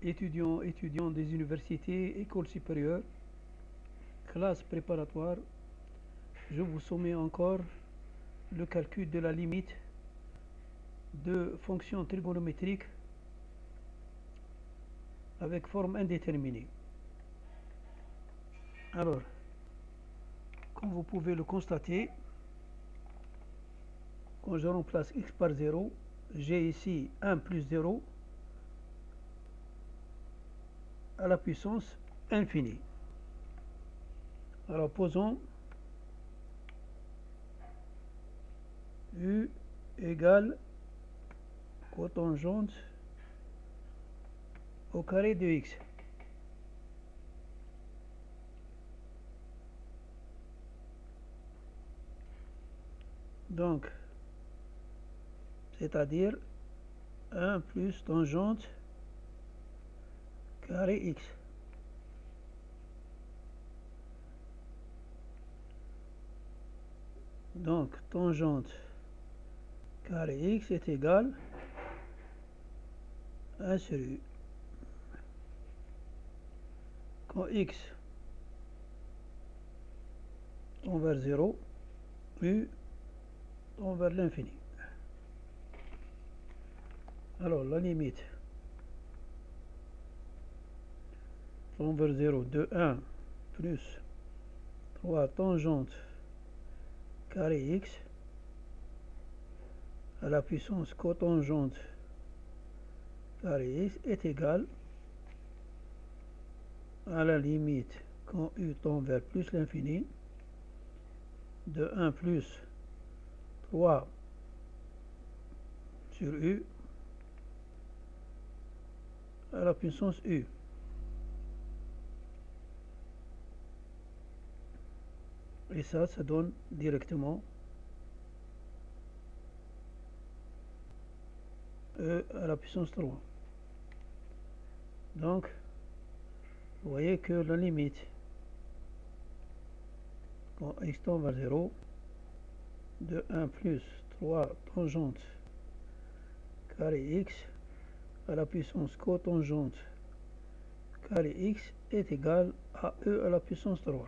étudiants des universités, écoles supérieures, classes préparatoires, je vous soumets encore le calcul de la limite de fonctions trigonométriques avec forme indéterminée. Alors, comme vous pouvez le constater, quand je remplace x par 0, j'ai ici 1 plus 0 à la puissance infinie. Alors posons u égale cotangente au carré de x. Donc, c'est-à-dire 1 plus tangente carré x. Donc, tangente carré x est égal à 1 sur u. Quand x tend vers 0, u tend vers l'infini. Alors, la limite tend vers 0 de 1 plus 3 tangente carré x à la puissance cotangente carré x est égal à la limite quand u tend vers plus l'infini de 1 plus 3 sur u à la puissance u. Et ça donne directement e à la puissance 3. Donc, vous voyez que la limite quand x tend vers 0 de 1 plus 3 tangente carré x à la puissance cotangente carré x est égal à e à la puissance 3.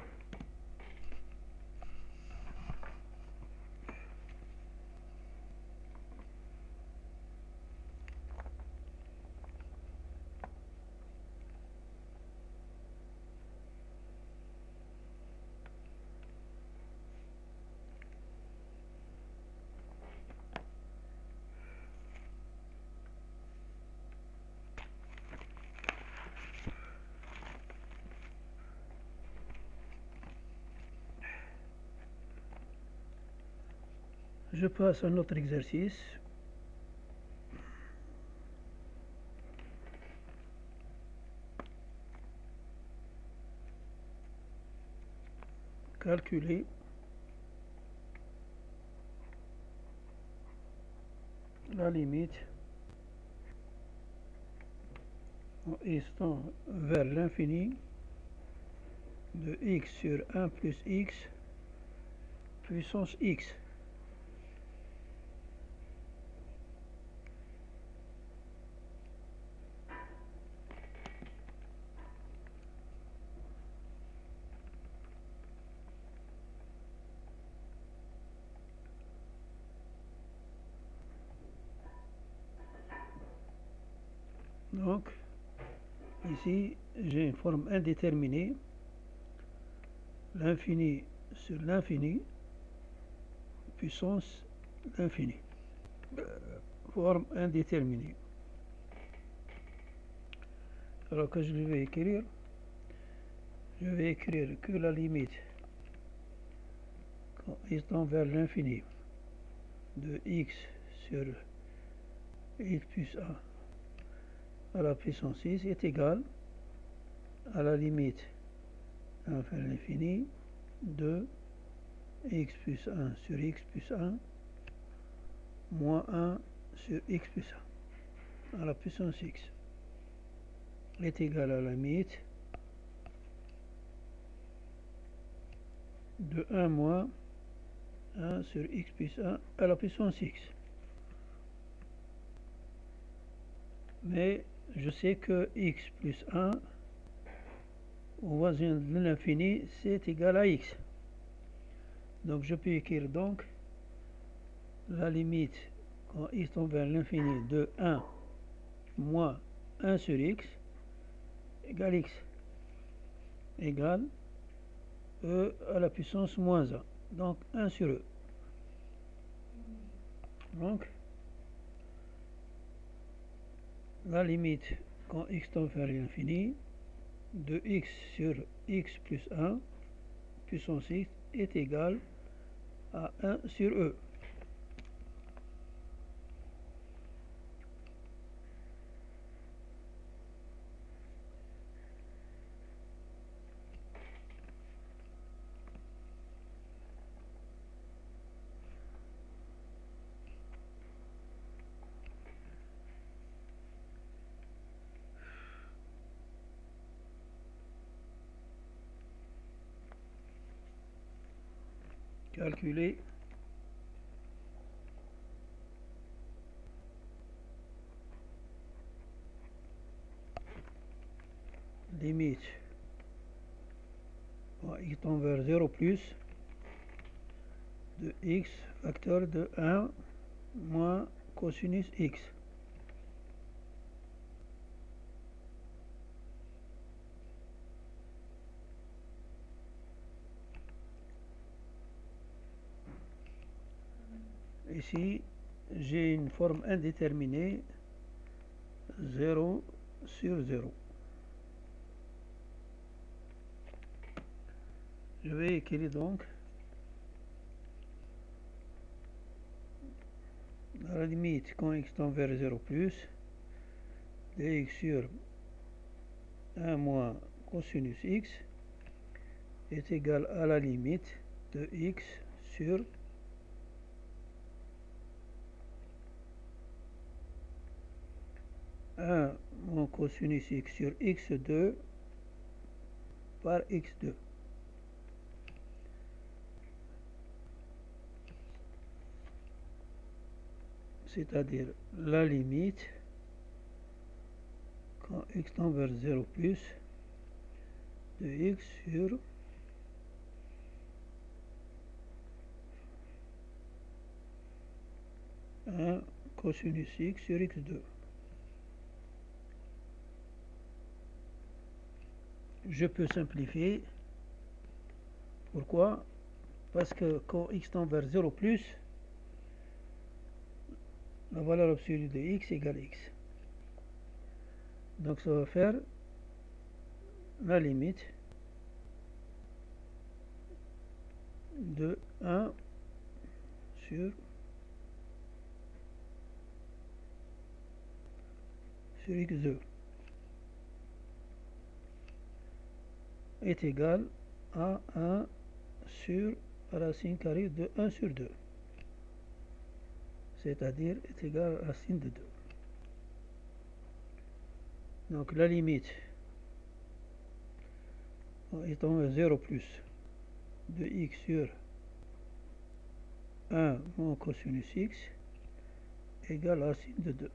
Je passe à un autre exercice. Calculer la limite en x tend vers l'infini de x sur 1 plus x puissance x. Donc, ici, j'ai une forme indéterminée, l'infini sur l'infini, puissance l'infini. Forme indéterminée. Alors que je vais écrire que la limite quand x tend vers l'infini de x sur x plus 1 à la puissance 6 est égale à la limite vers l'infini de x plus 1 sur x plus 1 moins 1 sur x plus 1 à la puissance x est égal à la limite de 1 moins 1 sur x plus 1 à la puissance x. Mais je sais que x plus 1 au voisin de l'infini, c'est égal à x. Donc je peux écrire donc la limite quand x tend vers l'infini de 1 moins 1 sur x égale x égale e à la puissance moins 1. Donc 1 sur e. Donc la limite quand x tend vers l'infini de x sur x plus 1 puissance x est égale à 1 sur e. Calculer limite quand x tend vers 0 plus de x facteur de 1 moins cosinus x. Ici, j'ai une forme indéterminée 0 sur 0. Je vais écrire donc à la limite quand x tend vers 0 plus dx sur 1 moins cosinus x est égal à la limite de x sur 1 moins cosinus x sur x2 par x2. C'est-à-dire la limite quand x tend vers 0 plus de x sur 1 cosinus x sur x2. Je peux simplifier. Pourquoi? Parce que quand x tend vers 0 plus, la valeur absolue de x égale x. Donc ça va faire la limite de 1 sur x2 est égal à 1 sur racine carrée de 1 sur 2. C'est-à-dire est égal à racine de 2. Donc la limite étant 0 plus de x sur 1 moins cosinus x égale à racine de 2.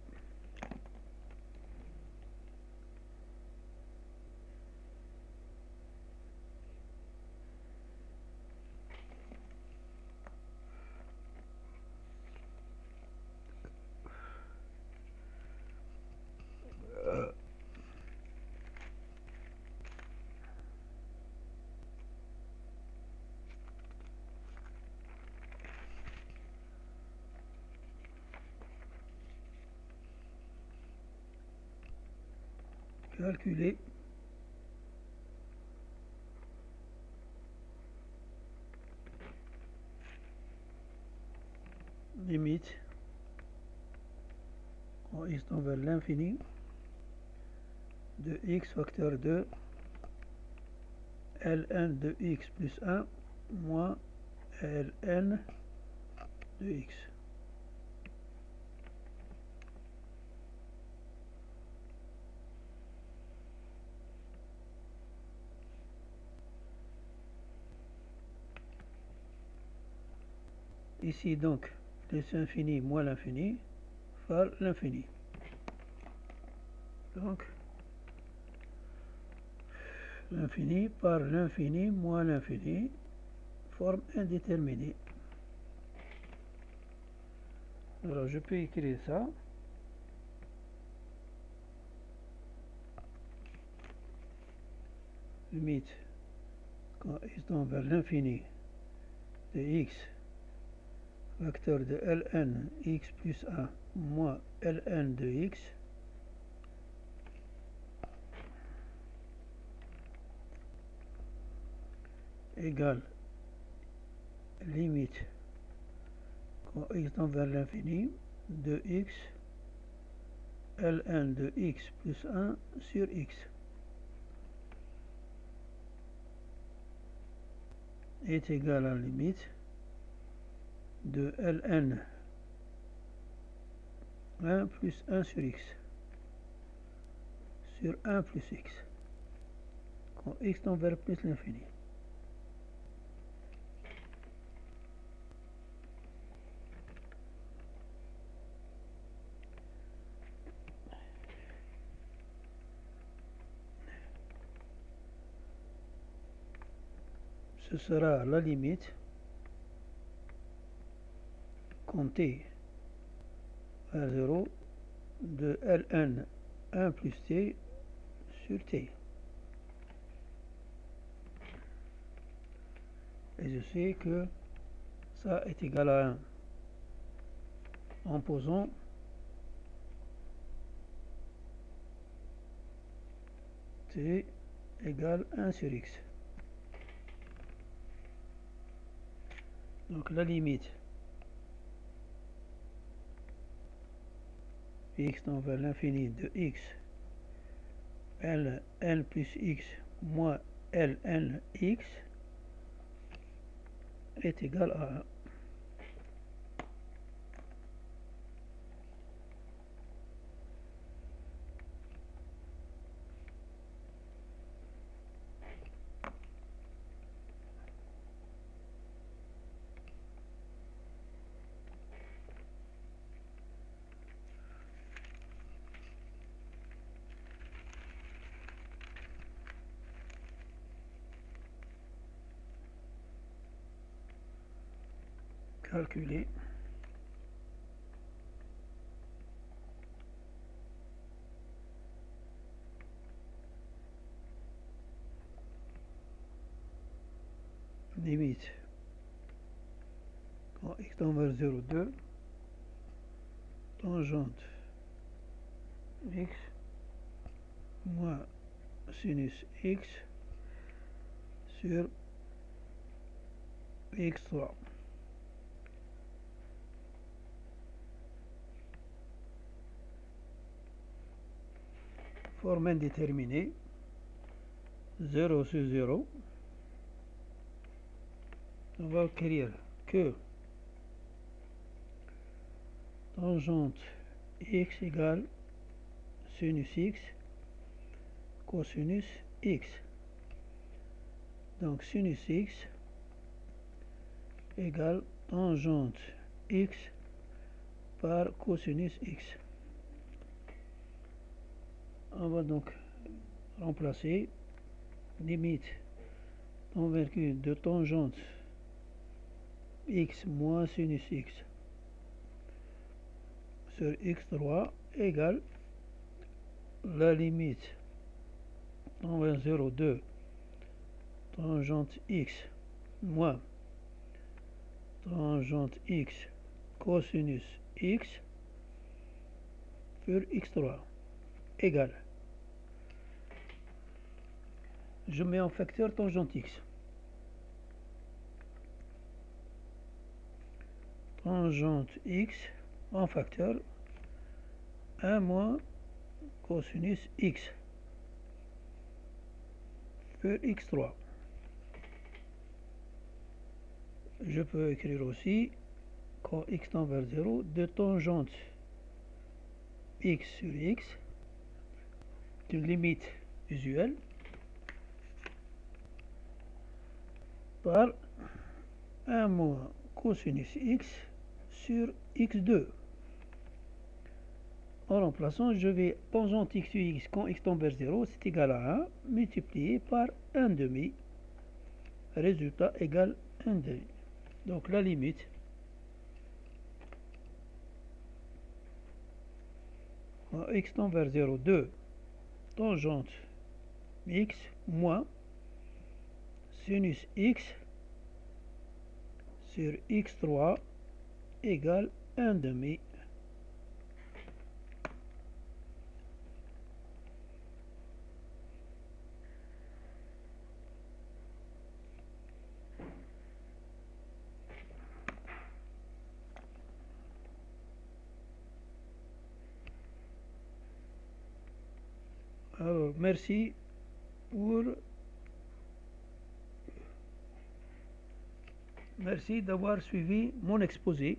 Calculer limite en x tend vers l'infini de x facteur de ln de x plus 1 moins ln de x. Ici donc, plus infini moins l'infini, par l'infini. Donc, l'infini par l'infini moins l'infini forme indéterminée. Alors, je peux écrire ça. Limite, quand x tend vers l'infini de x, facteur de ln x plus 1 moins ln de x, égale limite quand x tend vers l'infini de x ln de x plus 1 sur x est égal à la limite de ln 1 plus 1 sur x sur 1 plus x quand x tend vers plus l'infini. Ce sera la limite quand t à 0 de ln 1 plus t sur t. Et je sais que ça est égal à 1 en posant t égale 1 sur x. Donc la limite x tend vers l'infini de x ln plus x moins ln x est égal à 1. Calculer limite quand x tend vers 0, 2 tangente x moins sinus x sur x3. Forme indéterminée 0 sur 0. On va écrire que tangente x égale sinus x cosinus x. Donc sinus x égale tangente x par cosinus x. On va donc remplacer limite convergue de tangente x moins sinus x sur x3 égale la limite tend vers 0, 2 tangente x moins tangente x cosinus x sur x3 égale. Je mets en facteur tangente x. Tangente x en facteur 1 moins cosinus x sur x3. Je peux écrire aussi quand x tend vers 0 de tangente x sur x, une limite usuelle, par 1 moins cosinus x sur x2. En remplaçant, je vais tangente x sur x quand x tend vers 0, c'est égal à 1, multiplié par 1 demi. Résultat égale 1 demi. Donc la limite quand x tend vers 0, 2 tangente x moins sinus x sur x3 égale 1 demi. Alors, merci d'avoir suivi mon exposé.